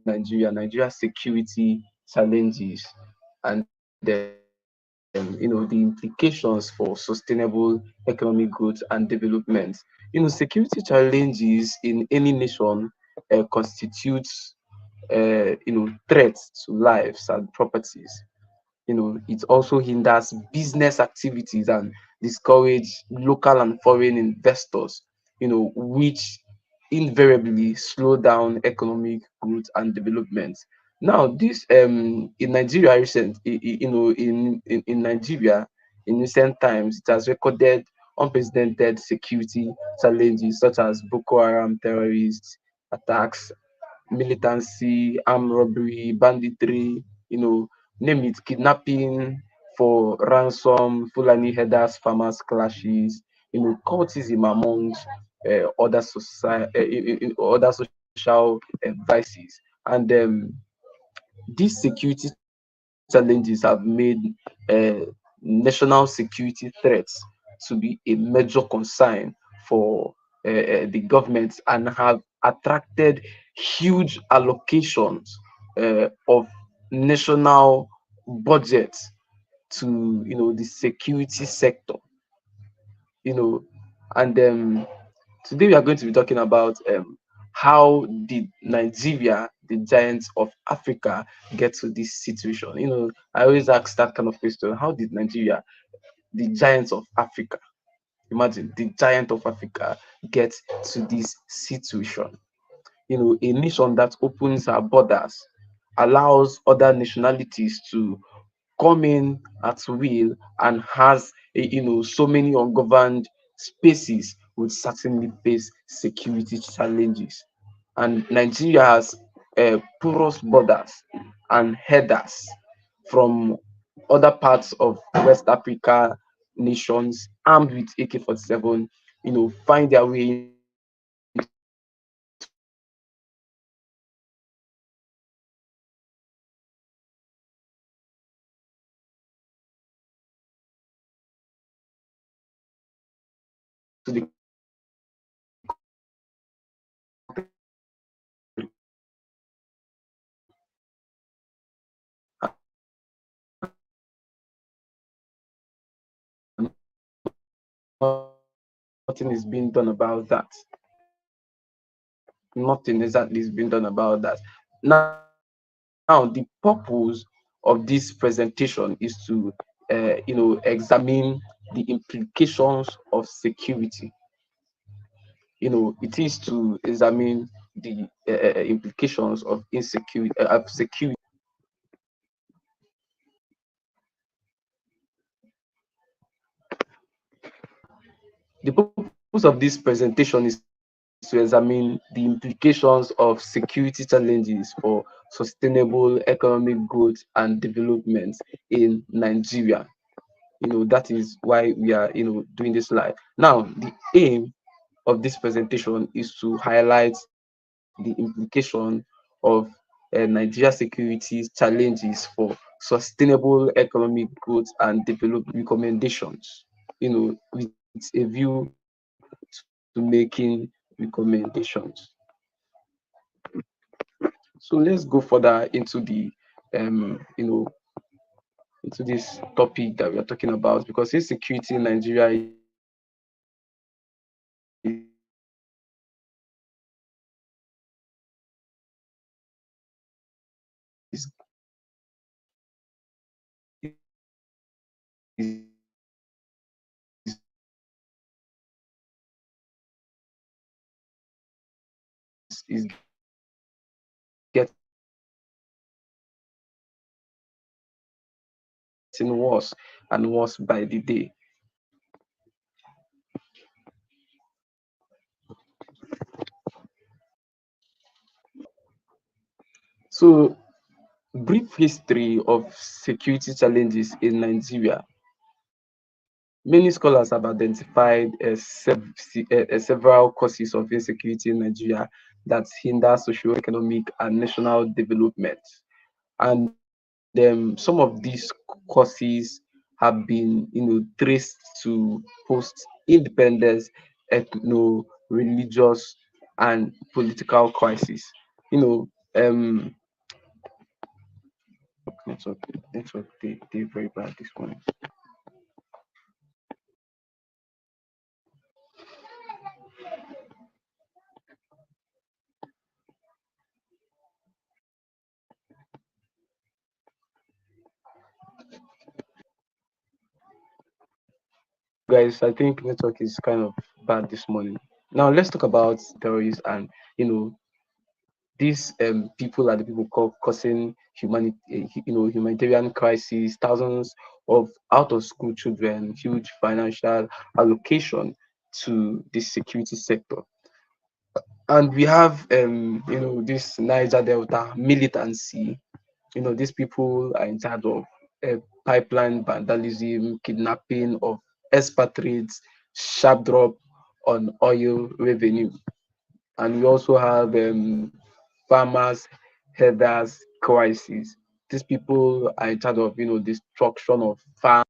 Nigeria's security challenges, and the implications for sustainable economic growth and development. Security challenges in any nation constitutes threats to lives and properties. It also hinders business activities and discourage local and foreign investors, which invariably slow down economic growth and development. Now, this in Nigeria in Nigeria in recent times, it has recorded unprecedented security challenges such as Boko Haram terrorists attacks, militancy, armed robbery, banditry, name it, kidnapping for ransom, Fulani herders, farmers clashes, cultism amongst other social vices. And these security challenges have made uh, national security threats to be a major concern for the government, and have attracted huge allocations of national budgets to the security sector. you know and today we are going to be talking about how did Nigeria, the giants of Africa, get to this situation. I always ask that kind of question: how did Nigeria, the giants of Africa, imagine the giant of Africa, get to this situation? A nation that opens her borders, allows other nationalities to come in at will, and has so many ungoverned spaces, would certainly face security challenges. And Nigeria has porous borders and headers from other parts of West Africa nations armed with AK-47, find their way into the country and threaten the nothing is being done about that. Nothing exactly is being done about that. Now, the purpose of this presentation is to, examine the implications of security. It is to examine the implications of insecurity of security. The purpose of this presentation is to examine the implications of security challenges for sustainable economic growth and development in Nigeria. That is why we are, doing this live. Now, the aim of this presentation is to highlight the implication of Nigeria security's challenges for sustainable economic growth and development recommendations, with a view to making recommendations. So let's go further into the um, you know, into this topic that we are talking about, because insecurity in Nigeria is getting worse and worse by the day. So, brief history of security challenges in Nigeria. Many scholars have identified several causes of insecurity in Nigeria that hinder socio-economic and national development. And some of these causes have been, traced to post-independence, ethno-religious, and political crisis. um network they very bad this morning. Guys, I think network is kind of bad this morning. Now let's talk about terrorists and these people are the people causing humanitarian crisis, thousands of out of school children, huge financial allocation to the security sector. And we have this Niger Delta militancy. These people are in charge of pipeline vandalism, kidnapping of expatriates, sharp drop on oil revenue. And we also have farmers herders crisis. These people are in charge of destruction of farm.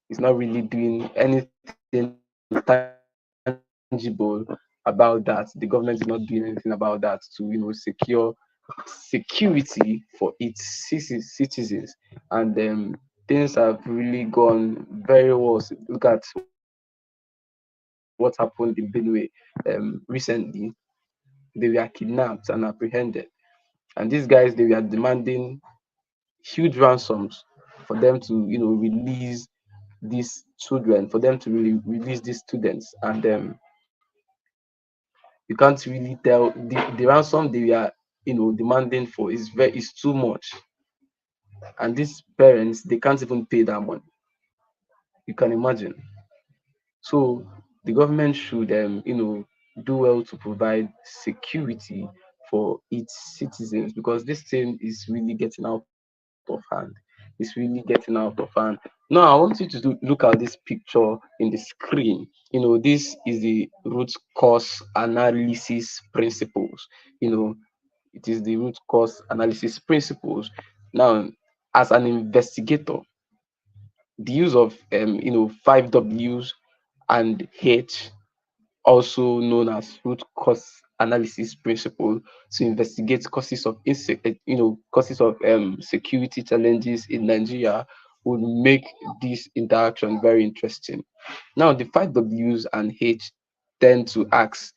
Is not really doing anything tangible about that. The government is not doing anything about that to secure security for its citizens. And things have really gone very worse. Look at what happened in Benue recently. They were kidnapped and apprehended, and these guys they were demanding huge ransoms for them to release these children, for them to really release these students. And you can't really tell the ransom they were demanding for is too much, and these parents they can't even pay that money. You can imagine. So the government should do well to provide security for its citizens, because this thing is really getting out of hand. It's really getting out of hand. Now I want you to look at this picture in the screen. This is the root cause analysis principles. It is the root cause analysis principles. Now, as an investigator, the use of 5 W's and H, also known as root cause analysis principle, to investigate causes of security challenges in Nigeria, would make this interaction very interesting. Now, the 5 W's and H tend to ask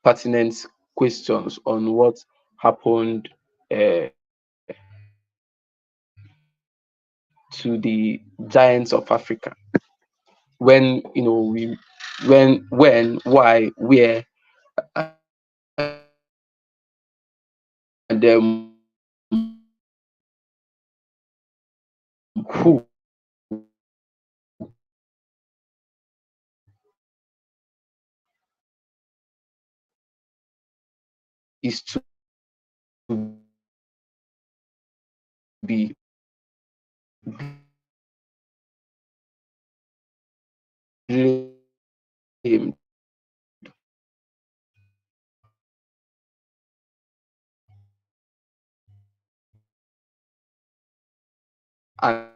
pertinent questions on what happened to the giants of Africa, when when, why, where, and who is to be blamed, and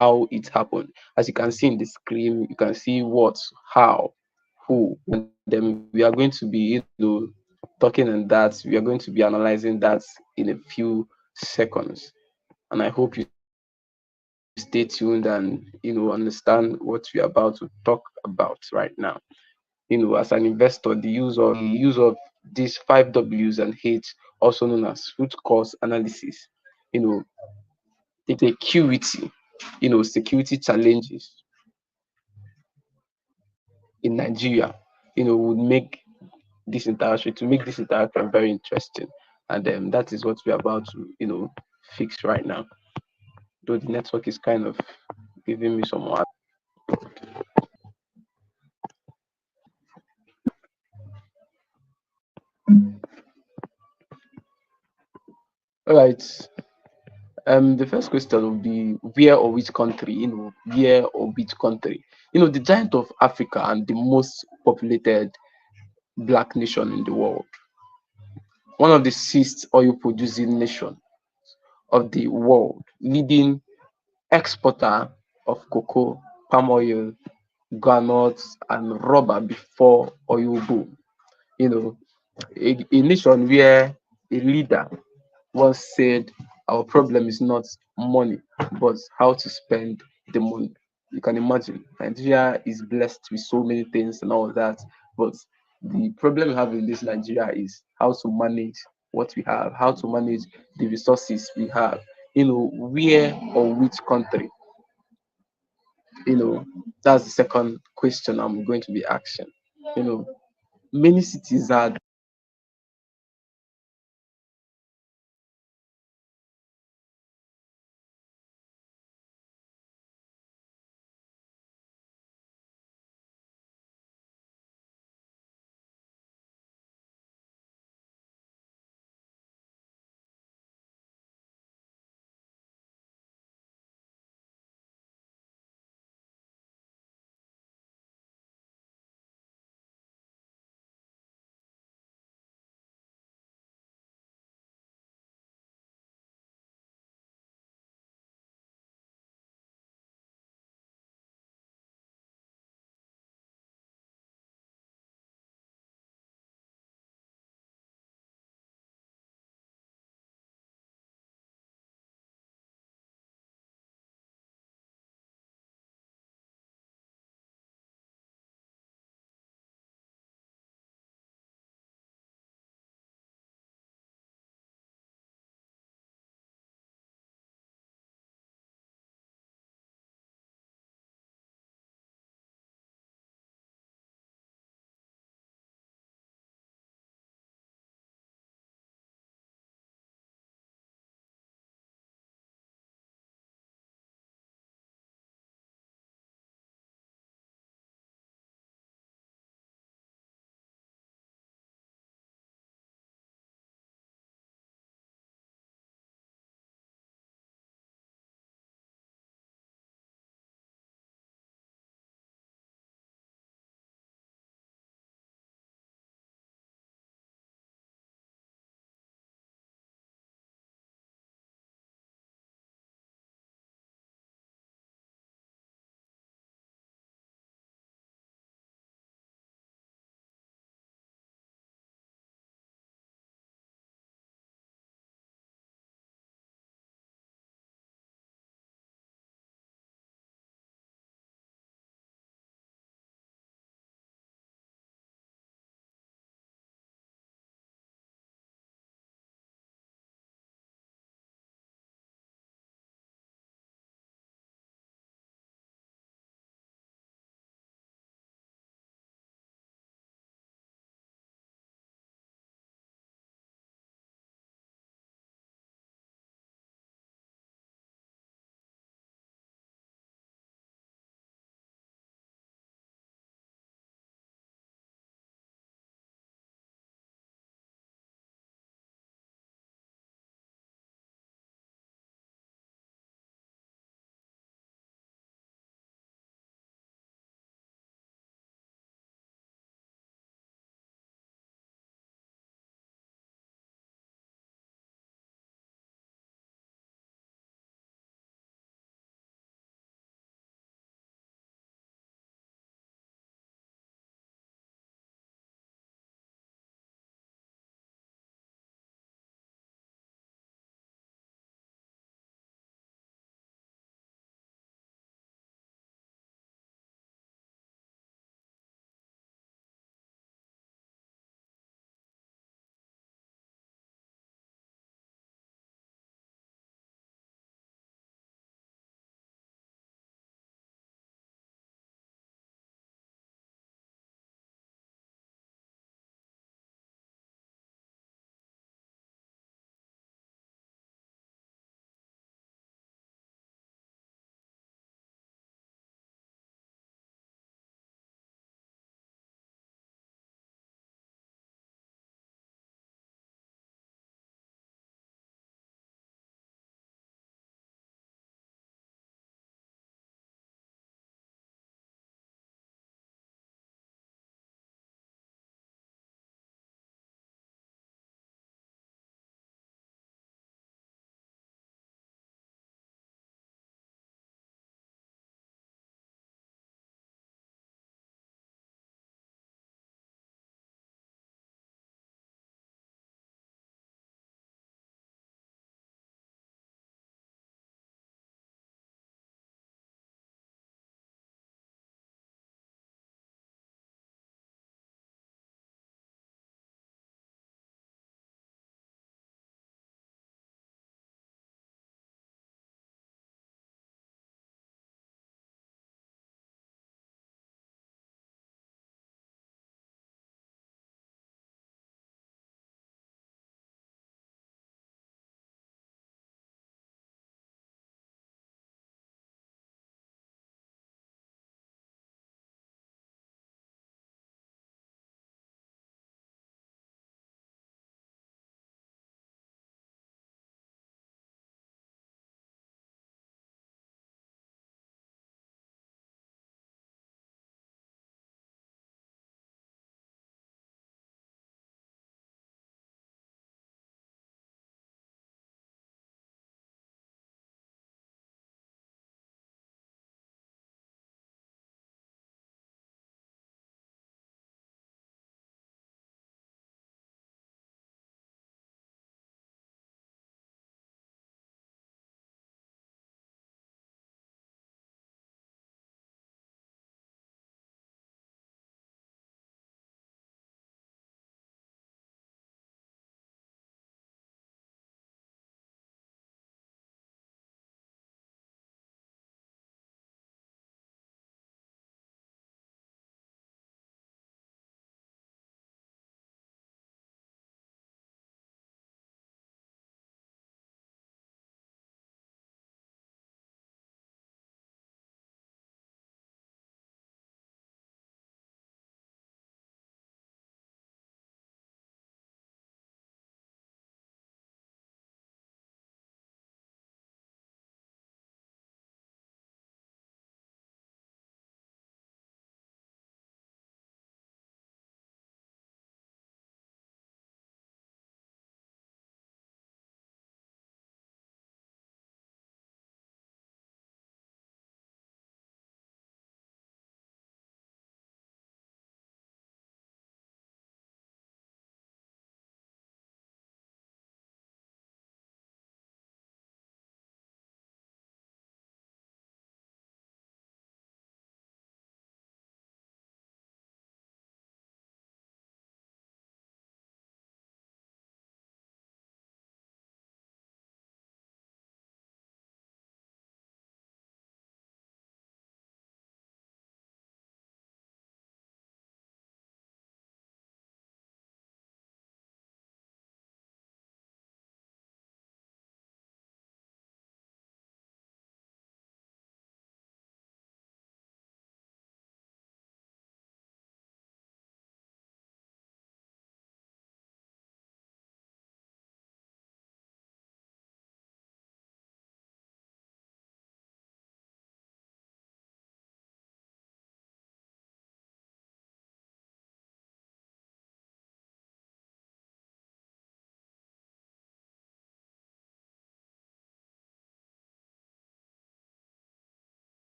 how it happened. As you can see in the screen, you can see what, how, who. then we are going to be, talking on that. We are going to be analyzing that in a few seconds. And I hope you stay tuned and understand what we're about to talk about right now. As an investor, the use of these 5 W's and H, also known as root cause analysis, you know, security, security challenges in Nigeria, would make this interaction very interesting. And that is what we're about to, fix right now. Though the network is kind of giving me some. All right. The first question will be where or which country, where or which country. The giant of Africa and the most populated black nation in the world, one of the sixth oil producing nation of the world, leading exporter of cocoa, palm oil, granules, and rubber before oil boom. You know, a nation where a leader once said, "Our problem is not money, but how to spend the money." You can imagine Nigeria is blessed with so many things and all that, but the problem we have in this Nigeria is how to manage what we have, how to manage the resources we have. Where or which country? That's the second question I'm going to be asking. You know, many cities are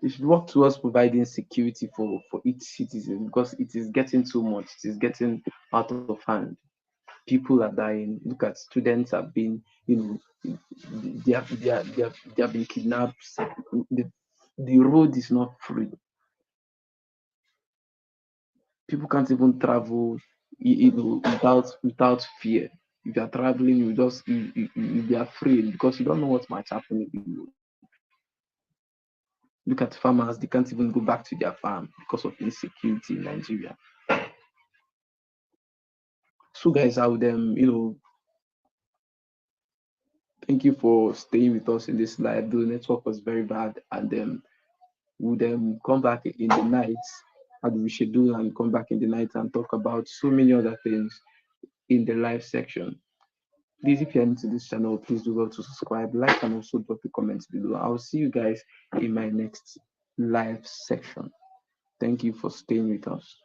They should work towards providing security for each citizen, because it is getting too much. It is getting out of hand. People are dying. Look at students have been, they have been kidnapped. The road is not free. People can't even travel, without fear. If you are traveling, you be afraid because you don't know what might happen in the road. Look at farmers; they can't even go back to their farm because of insecurity in Nigeria. So, guys, I would thank you for staying with us in this live. The network was very bad, and would come back in the night, and we schedule and come back in the night and talk about so many other things in the live section. Please, if you're new to this channel, please do well to subscribe, like, and also drop a comment below. I'll see you guys in my next live section. Thank you for staying with us.